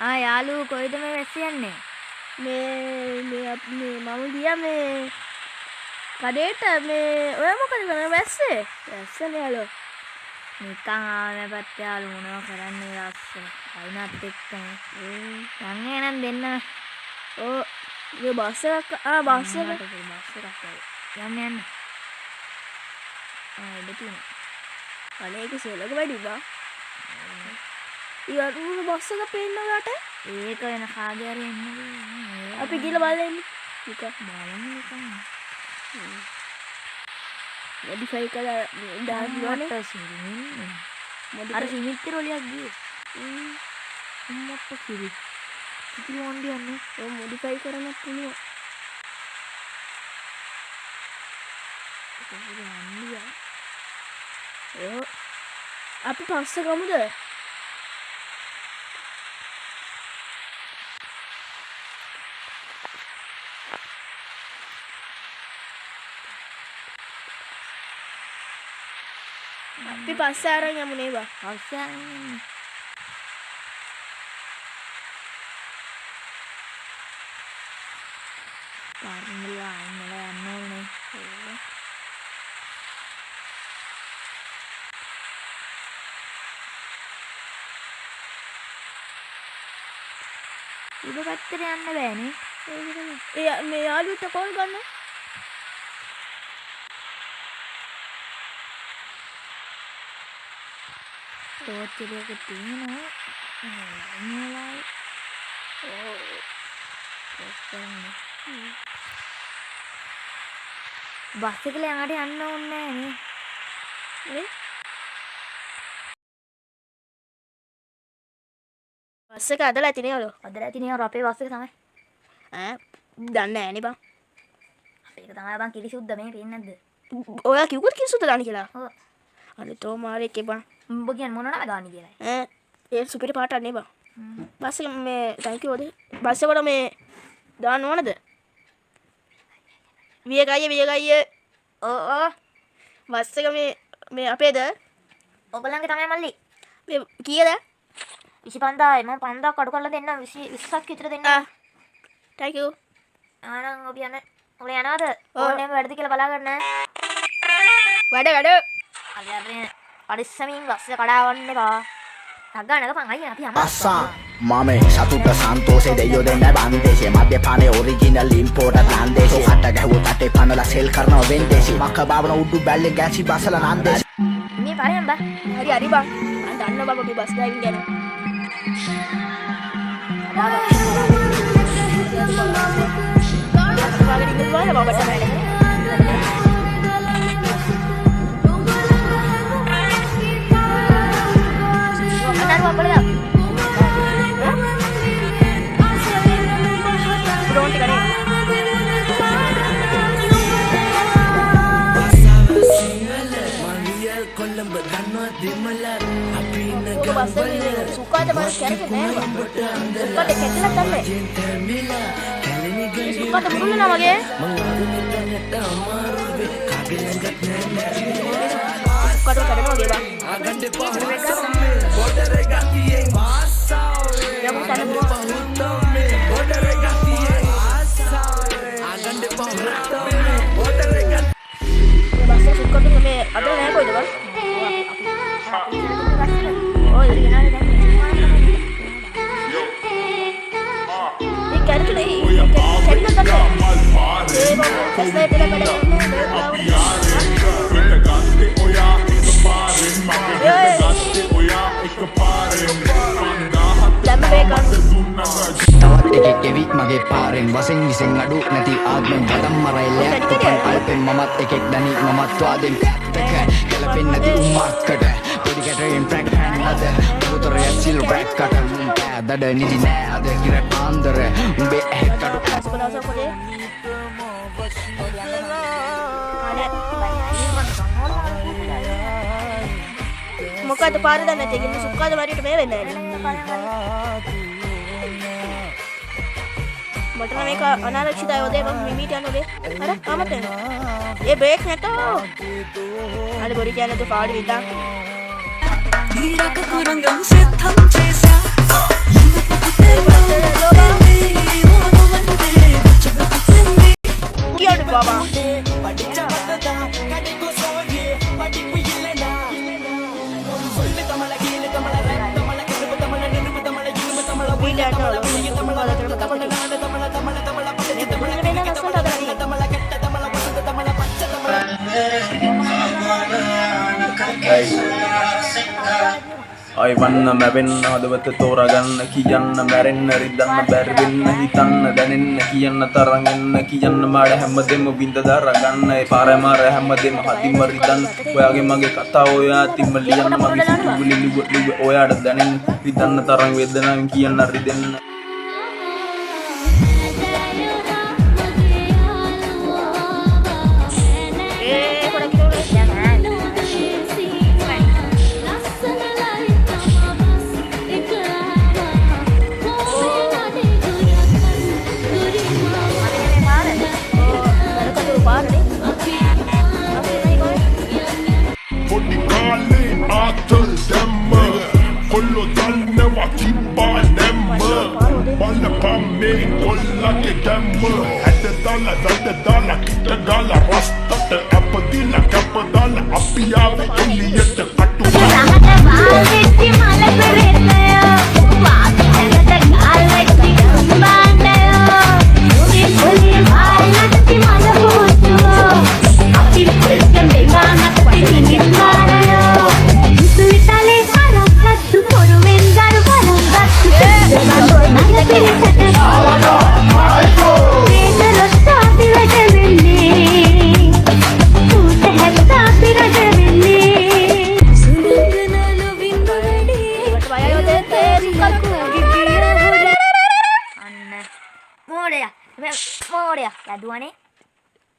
යාළුවෝ කොයිද මේ වැස්ස යන්නේ? මේ මම ගියා මේ කඩේට මේ ඔය මොකද කරන්නේ වැස්සේ? වැස්සනේ යාළුවෝ. නිකන් ආවේ පැත්ත යාළුවෝ මොනව කරන්නේ ලස්සන. වයින්වත් එක්කම. යන්නේ නම් දෙන්න. ඔව් මේ බස් එකක් බස් එක යන්න. ඉඩ තියෙනවා. අනේක සෙලක වැඩි බා. ඊයරු බස් එක පේන්න ඔයාට? ඒක වෙන කාගේ හරි එන්නේ. අපි ගිහලා බලන්න. බලන්න නිකන්. මොඩිෆයි කරලා දාන්න අර සිමිත් රෝලියක් ගියේ. මොකක්ද කිවි? කිවි වොන්ඩි යන්නේ. ඔය මොඩිෆයි කරන්න පුළුවන්. අපි පස්සේ ගමුද? අපි පස්සේ අරන් යමු නේද? පස්සේ යන්නේ. පාරමිලා ඉන්නලා යන්න ඕනේ. උඩ පැත්තට යන්න බෑනේ. ඒ මේ යාළුවට කෝල් ගන්න. ටෝච් එකක තියෙනවා. නෝලායි. බස් එකල යන්නට යන්න ඕනේ නෑනේ. නේ? බස් එක අදලා ඇති නේ ඔලෝ. අදලා ඇති නේ අපේ බස් එක තමයි. දන්නේ නෑනේ බං. අපේ එක තමයි බං කිරිසුද්ද මේ පේන්නේ නැද්ද? ඔයා කිව්වොත් කිරිසුද්ද දාන්න කියලා. ඔව්. අනේ තෝ මාරේ එකේ බං. උඹ කියන්නේ මොන නම දාන්නේ කියලා. ඒ සුපිරි පාට අනේ බං. බස් එක මේ thank you ඔදේ. බස් එකට මේ දාන්න ඕනද? වියගයිය. ඔව්. බස් එක මේ අපේද? ඔයගලන්ගේ තමයි මල්ලි. මේ කීයද? 25000යි මම 5000ක් අඩු කරලා දෙන්නම් 20ක් විතර දෙන්නම්. thank you. ආනං ඔබ යන ඔබ යනවාද? ඕනෙම වැඩද කියලා බලාගන්න. වැඩ. අද පරිස්සමින් බස් එක කඩාවන්න එපා. නගපන් අයියා අපි යමු. අස්සා මාමේ සතුට සන්තෝෂේ දෙයෝ දෙන්න බන්දේශේ මද්යපානේ ඔරිජිනල් ඉම්පෝර්ටර් ලන්දේශේ කට ගැහුවොත් අටේ පනලා සෙල් කරනවා වෙන්දේශේ මක බාවන උඩු බැල්ලේ ගෑසි බසලා නන්දේශේ මේ පාරෙන් බා. හරි බං. මම දන්න බබ මේ බස් ඩ්‍රයිවිං ගැන. සුකාට බල කැරෙන්නේ නෑ සුකාට කැටලා තන්නේ සුකාට මුරුල්ලනවා වගේ සුකාට කඩනවා වගේ බං බෝඩර් එක ගියේ වාසාවේ යමු තනතුව බෝඩර් එක ගියේ වාසාවේ ආගන්ඩ පොරතෝනේ බෝඩර් එක මේ බස් එක සුකාට මේ අද නෑ කොයිද බං තවත් එකෙක් එවි මගේ පාරෙන් වසෙන් විසෙන් අඩු නැති ආත්මෙන් බදම් මරයිලයක් උපන් අල්පෙන් මමත් එකෙක් දනි මමත් වාදෙන් පැත්තක ගැලපෙන්නේ නැති උම්මක්කට පොඩි කැටරෙන් ප්‍රැක් හැන්නද පුතරය සිල් රැක් කට දඩ නිදි නෑ අද කිර පාන්දර උඹේ ඇහෙකට මොකද පාර දන්නේ නැති කින්න සුක්කාද වරියට මේ වෙන්නේ නැහැ මට නම් මේක අනාරක්ෂිතයි ඔදේ මම මිමිට යනෝදේ අර ආමට ඒ බ්‍රේක් නැතෝ අර බොරි කියන්නේ તો පාඩි විතක් हीरा का कुरंगम से थम जैसा පීඩ යනවා අයවන්න මැවෙන්න හදවත තෝරගන්න කියන්න මැරෙන්න රිදන්න බැරිවෙන්න හිතන්න දැනෙන්න කියන්න තරන් එන්න කියන්න මාඩ හැමදෙම විඳ දරගන්න ඒ පාරමාර හැමදෙම හදිම රිදන්න ඔයාගේ මගේ කතා ඔයා තිම්ම ලියන්න මගේ සිතුවිලි ලිව ඔයාට දැනෙන්න රිදන්න තරම් වේදනාවෙන් කියන්න රිදෙන්න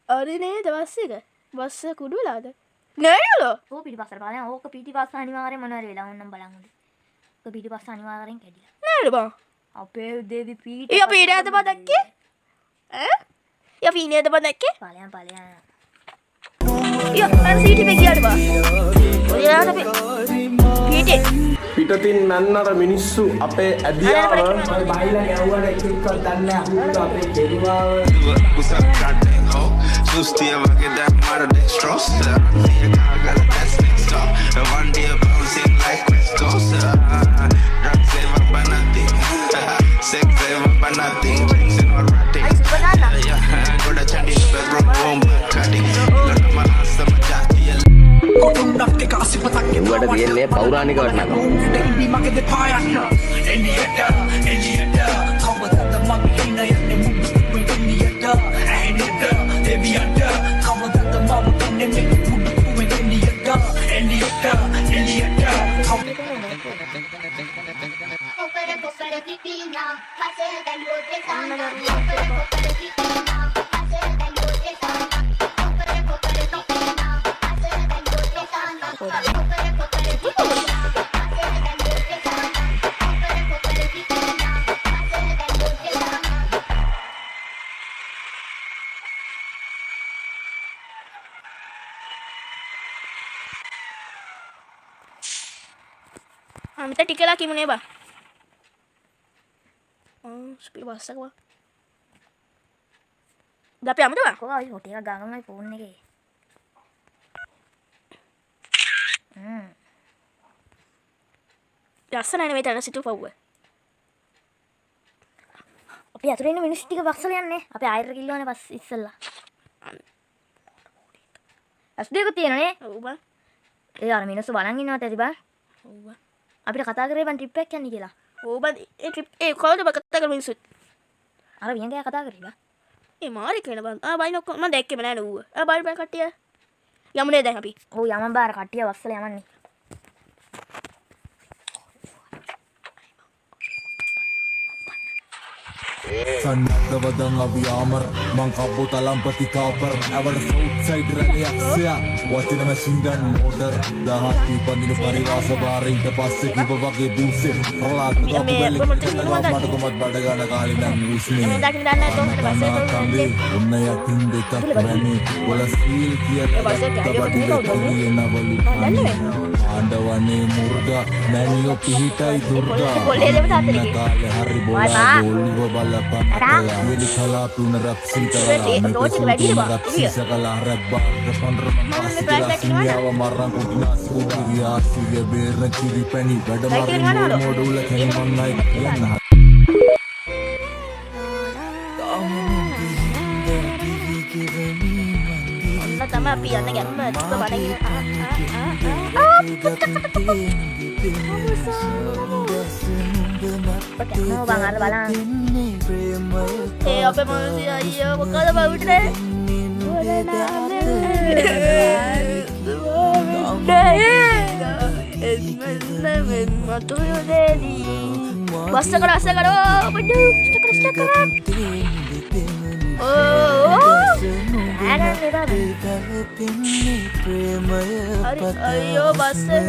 අරනේ දවස් එක බස්ස කුඩු වෙලාද නෑනලෝ ඕ පිටිපස්සට බලන්න ඕක පිටිපස්ස අනිවාර්යෙන් මොනවාරි වෙලා ඕන්නම් බලන්න ඕක පිටිපස්ස අනිවාර්යෙන් කැඩිලා නෑද බං අපේ දෙවි පීඩ යා පීඩයද බදක්කේ ඈ යා පීඩයද බදක්කේ ඵලයන් යා අර සීටි මේ ගියාද බං ඔයාලට අපි පීඩේ පිටතින් මන්නර මිනිස්සු අපේ ඇදියාව බයිලා ගැව්වට එකෙක්වත් දන්නේ නැහැ අපේ කෙරුවාව Still working that model extra. See a car got a best next door. And one day bouncing like West Coast. Drugs save up by nothing. Sex save up by nothing. Drinks and all rotting. Yeah, go to Chandy, but wrong home, but cutting. Look at my ass, I'm a jati. එව්වට තියෙන්නේ පෞරාණික අමිත ටිකලා කිමුනේ බා speed bus එක බා දැන් අපි අමිත බා කොහොමද හොටි එක ගානමයි phone එකේ ලස්සනනේ මේ තන සිටු පව්ව අපි අතුරේ ඉන්න මිනිස්සු ටික බක්සල යන්නේ අපි ආයෙත් කිල්ලෝනේ බස් ඉස්සල්ලා අස්දේක තියෙනනේ ඔව් බා ඒ අර මිනිස්සු බලන් ඉන්නවත් ඇති බා ඔව් බා අපිට කතා කරේ බන් ට්‍රිප් එකක් යන්නේ කියලා ඔව් බා ඒ ට්‍රිප් ඒ කොහොමද බා කතා කරමු මිනිස්සුත් අර වියන්ගයා කතා කරේ බා ඒ මාරි කියන බං බයි නොක්ක මම දැක්කේ නෑ ඌව බයි බයි කට්ටිය යමුනේ දැන් අපි ඔව් යමන් බාර කට්ටිය බස්සල යමන්නේ සන්නද්ධවදන් අභියාමර මං කබ්බෝ තලම්පති කාපර් ඇවට සෞත් සයිඩ් රැලියක්සයා වචන මැසින්ගන් මෝටර් දහත්ී පඳින පරිවාස භාරයින්ට පස්සේ කිව වගේ දූසේ ප්‍රලාත්මක අපුබැලි මටකොමත් බඩගන කාලිනන් විශ්නේ ඔන්න යකින් දෙකක් මැනේ වල සීල් කියත බඩිල නවලු ආණ්ඩවනේ මුර්ගා මැනියෝ පිහිටයි දුර්ගා කාලෙ හරි බෝලා ගෝල්ව බල Jadi kalau tuna rapsi kalau rapsi segala rebah depan rumah pasti nyawa marang kudinas kudiya sudah bernaciri penny pada marang modul lagi naik අපි යන්න ගැම්ම චුක බඩගින Mau bang ada balang. apa manusia iya මොකද බවුටේ බස් එක රස කරෝ බඩු ස්ටක අයියෝ bus එක